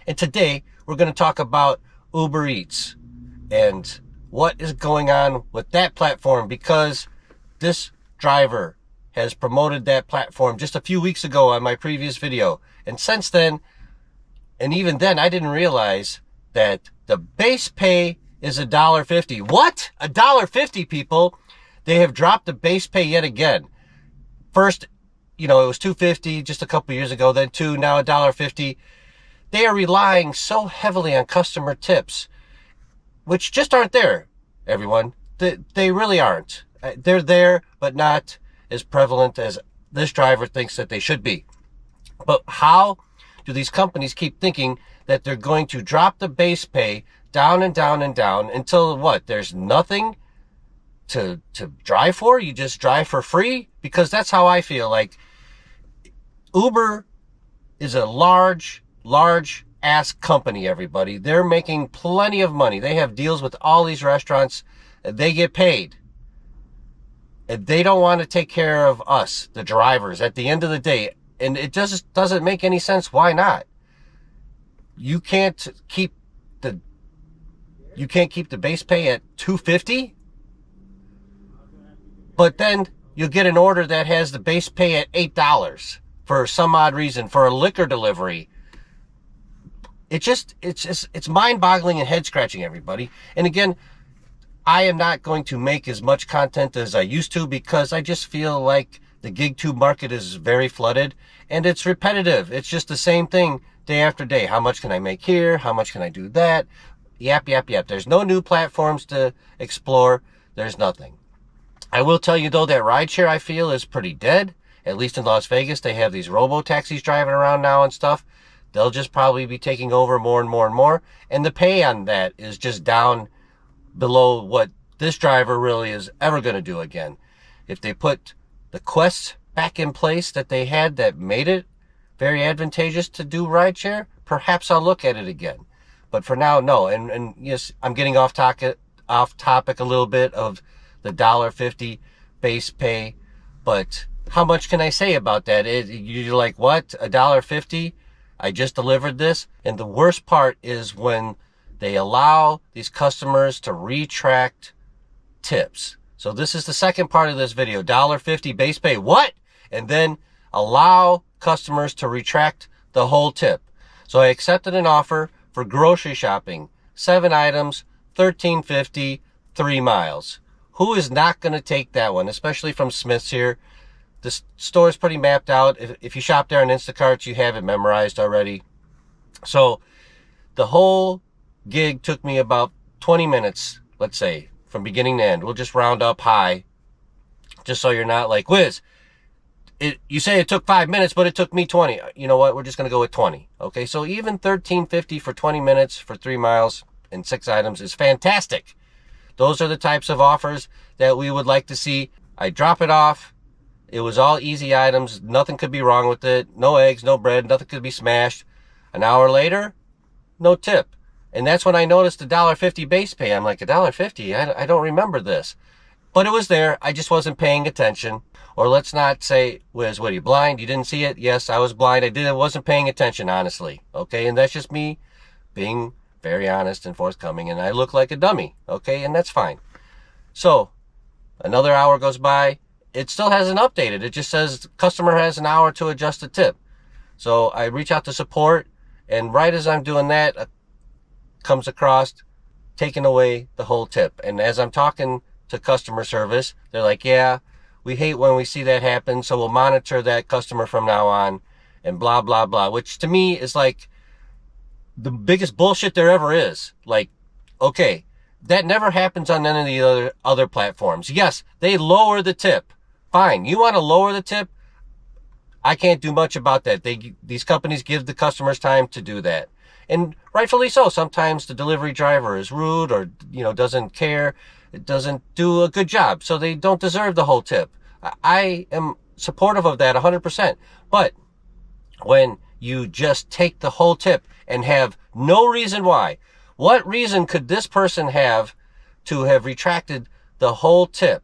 And today we're going to talk about Uber Eats and what is going on with that platform, because this driver has promoted that platform just a few weeks ago on my previous video. And since then, and even then, I didn't realize that the base pay is $1.50. What? $1.50, people? They have dropped the base pay yet again. First, it was $2.50 just a couple years ago, then $2, now $1.50. They are relying so heavily on customer tips, which just aren't there, everyone. They really aren't. They're there, but not as prevalent as this driver thinks that they should be. But how do these companies keep thinking that they're going to drop the base pay down and down and down until what? There's nothing to drive for? You just drive for free? Because that's how I feel. Like, Uber is a large ass company, everybody. They're making plenty of money. They have deals with all these restaurants. They get paid. And they don't want to take care of us, the drivers, at the end of the day. And it just doesn't make any sense. Why not? You can't keep the base pay at $2.50, but then you'll get an order that has the base pay at $8 for some odd reason, for a liquor delivery. It's mind-boggling and head-scratching, everybody. And again, I am not going to make as much content as I used to, because I just feel like the gig tube market is very flooded and it's repetitive. It's just the same thing day after day. How much can I make here? How much can I do that? Yap. There's no new platforms to explore. There's nothing. I will tell you, though, that rideshare, I feel, is pretty dead. At least in Las Vegas, they have these robo-taxis driving around now and stuff. They'll just probably be taking over more and more and more. And the pay on that is just down below what this driver really is ever going to do again. If they put the quests back in place that they had that made it very advantageous to do rideshare, perhaps I'll look at it again. But for now, no. And yes, I'm getting off topic a little bit of the $1.50 base pay. But how much can I say about that? You're like, what? $1.50? I just delivered this? And the worst part is when they allow these customers to retract tips. So this is the second part of this video. $1.50 base pay. What? And then allow customers to retract the whole tip. So I accepted an offer for grocery shopping. 7 items, $13.50, 3 miles. Who is not going to take that one? Especially from Smith's here. The store is pretty mapped out. If you shop there on Instacart, you have it memorized already. So the whole gig took me about 20 minutes, let's say, from beginning to end. We'll just round up high, just so you're not like, Wiz, you say it took 5 minutes, but it took me 20. You know what? We're just going to go with 20. Okay, so even $13.50 for 20 minutes for 3 miles and 6 items is fantastic. Those are the types of offers that we would like to see. I drop it off. It was all easy items. Nothing could be wrong with it. No eggs, no bread. Nothing could be smashed. An hour later, no tip. And that's when I noticed the $1.50 base pay. I'm like, $1.50? I don't remember this. But it was there. I just wasn't paying attention. Or let's not say, Wiz, what, are you blind? You didn't see it? Yes, I was blind. I wasn't paying attention, honestly. Okay, and that's just me being very honest and forthcoming. And I look like a dummy. Okay, and that's fine. So, another hour goes by. It still hasn't updated. It just says customer has an hour to adjust the tip. So I reach out to support, and right as I'm doing that, comes across taking away the whole tip. And as I'm talking to customer service, they're like, yeah, we hate when we see that happen, so we'll monitor that customer from now on, and blah, blah, blah, which to me is like the biggest bullshit there ever is. Like, okay, that never happens on any of the other platforms. Yes, they lower the tip. Fine. You want to lower the tip? I can't do much about that. These companies give the customers time to do that. And rightfully so. Sometimes the delivery driver is rude or, doesn't care. It doesn't do a good job. So they don't deserve the whole tip. I am supportive of that 100%. But when you just take the whole tip and have no reason why, what reason could this person have to have retracted the whole tip?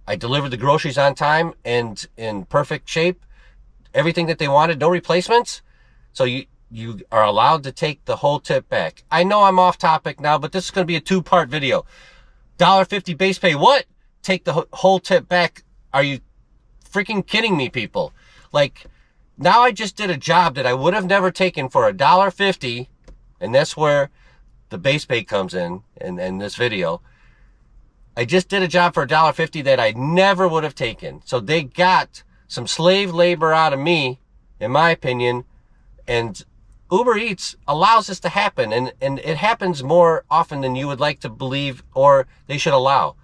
I delivered the groceries on time and in perfect shape. Everything that they wanted, no replacements. So you are allowed to take the whole tip back. I know I'm off topic now, but this is going to be a 2-part video. $1.50 base pay. What? Take the whole tip back? Are you freaking kidding me, people? Like, now I just did a job that I would have never taken for $1.50, and that's where the base pay comes in this video. I just did a job for $1.50 that I never would have taken. So they got some slave labor out of me, in my opinion, and Uber Eats allows this to happen, and it happens more often than you would like to believe or they should allow.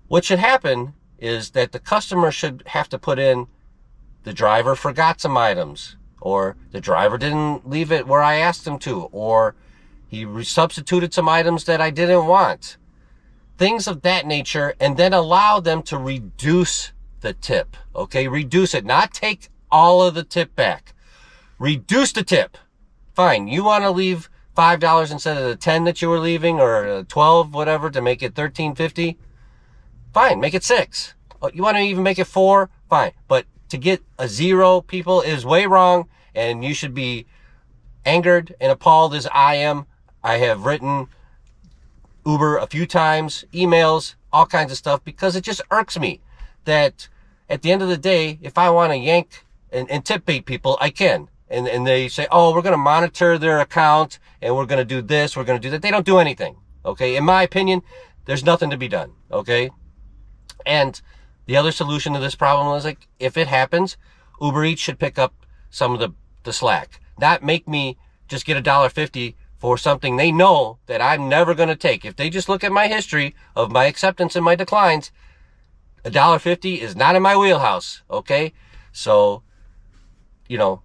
What should happen is that the customer should have to put in, the driver forgot some items, or the driver didn't leave it where I asked him to, or he substituted some items that I didn't want. Things of that nature, and then allow them to reduce the tip. Okay, reduce it, not take all of the tip back. Reduce the tip. Fine, you want to leave $5 instead of the 10 that you were leaving, or 12, whatever, to make it $13.50. Fine, make it 6. You want to even make it 4? Fine, but to get a 0, people, is way wrong, and you should be angered and appalled as I am. I have written Uber a few times, emails, all kinds of stuff, because it just irks me that at the end of the day, if I want to yank and tip bait people, I can. And they say, oh, we're going to monitor their account, and we're going to do this, we're going to do that. They don't do anything, okay? In my opinion, there's nothing to be done, okay? And the other solution to this problem is, like, if it happens, Uber Eats should pick up some of the slack. Not make me just get $1.50 for something they know that I'm never going to take. If they just look at my history of my acceptance and my declines, $1.50 is not in my wheelhouse, okay? So, you know,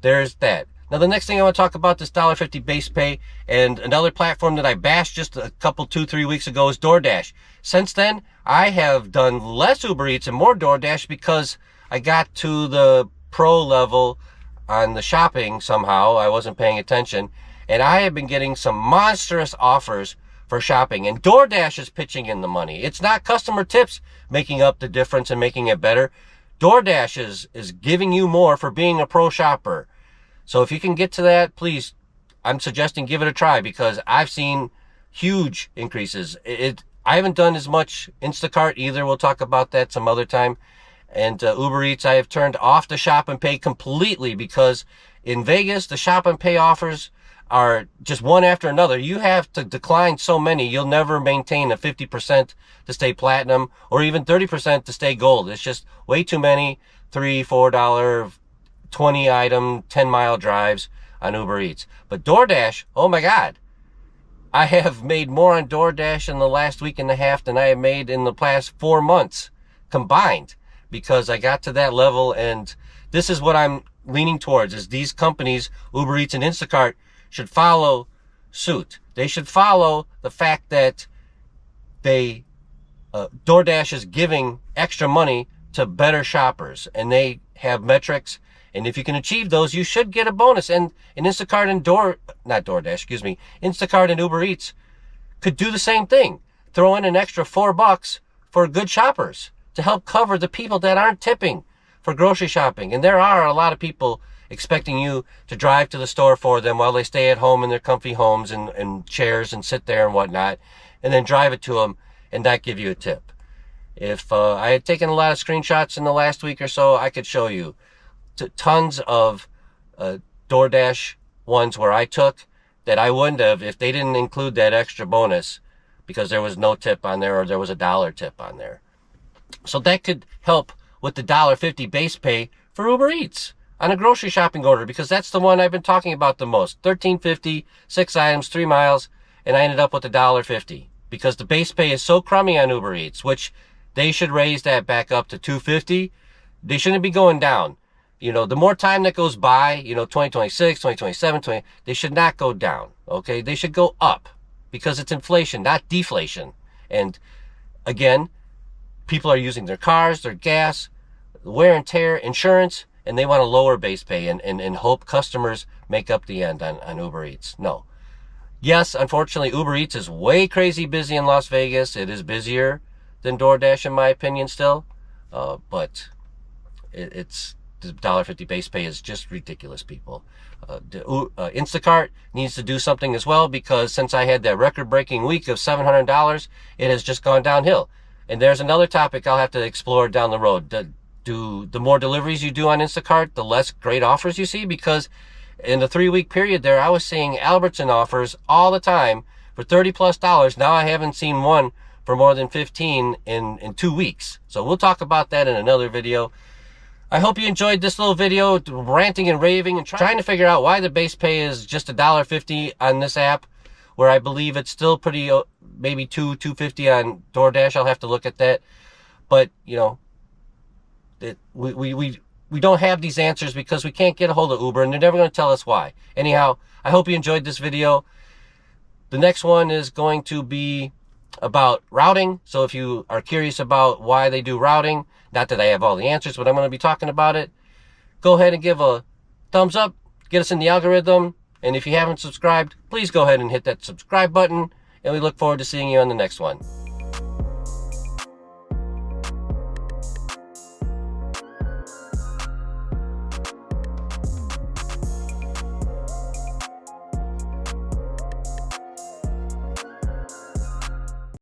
there's that. Now, the next thing I want to talk about, this $1.50 base pay, and another platform that I bashed just a couple, 2-3 weeks ago is DoorDash. Since then, I have done less Uber Eats and more DoorDash because I got to the pro level on the shopping somehow. I wasn't paying attention, and I have been getting some monstrous offers for shopping, and DoorDash is pitching in the money. It's not customer tips making up the difference and making it better. DoorDash is giving you more for being a pro shopper. So if you can get to that, please, I'm suggesting give it a try, because I've seen huge increases. I haven't done as much Instacart either. We'll talk about that some other time. And Uber Eats, I have turned off the shop and pay completely, because in Vegas, the shop and pay offers are just one after another. You have to decline so many, you'll never maintain a 50% to stay platinum, or even 30% to stay gold. It's just way too many $3, $4, 20 item, 10-mile drives on Uber Eats. But DoorDash, oh my God, I have made more on DoorDash in the last week and a half than I have made in the past 4 months combined, because I got to that level. And this is what I'm leaning towards, is these companies, Uber Eats and Instacart, should follow suit. They should follow the fact that DoorDash is giving extra money to better shoppers, and they have metrics. And if you can achieve those, you should get a bonus. And Instacart and Instacart and Uber Eats could do the same thing. Throw in an extra $4 for good shoppers to help cover the people that aren't tipping for grocery shopping. And there are a lot of people expecting you to drive to the store for them while they stay at home in their comfy homes and chairs and sit there and whatnot, and then drive it to them and not give you a tip. If I had taken a lot of screenshots in the last week or so, I could show you tons of DoorDash ones where I took that I wouldn't have if they didn't include that extra bonus, because there was no tip on there, or there was a $1 tip on there. So that could help with the $1.50 base pay for Uber Eats on a grocery shopping order, because that's the one I've been talking about the most. $13.50, 6 items, 3 miles, and I ended up with $1.50, because the base pay is so crummy on Uber Eats, which they should raise that back up to $2.50. They shouldn't be going down. You know, the more time that goes by, 2026, 2027, they should not go down, okay? They should go up, because it's inflation, not deflation. And again, people are using their cars, their gas, wear and tear, insurance, and they want to lower base pay and hope customers make up the end on Uber Eats. No. Yes, unfortunately, Uber Eats is way crazy busy in Las Vegas. It is busier than DoorDash, in my opinion, still. But the $1.50 base pay is just ridiculous, people. Instacart needs to do something as well, because since I had that record-breaking week of $700, it has just gone downhill. And there's another topic I'll have to explore down the road. The more deliveries you do on Instacart, the less great offers you see, because in the 3-week period there, I was seeing Albertson offers all the time for $30+. Now I haven't seen one for more than 15 in 2 weeks. So we'll talk about that in another video. I hope you enjoyed this little video, ranting and raving and trying to figure out why the base pay is just $1.50 on this app, where I believe it's still pretty, maybe $2.50 on DoorDash. I'll have to look at that. But, you know, we don't have these answers because we can't get a hold of Uber, and they're never going to tell us why. Anyhow, I hope you enjoyed this video. The next one is going to be about routing. So if you are curious about why they do routing, not that I have all the answers, but I'm going to be talking about it, go ahead and give a thumbs up, get us in the algorithm. And if you haven't subscribed, please go ahead and hit that subscribe button. And we look forward to seeing you on the next one.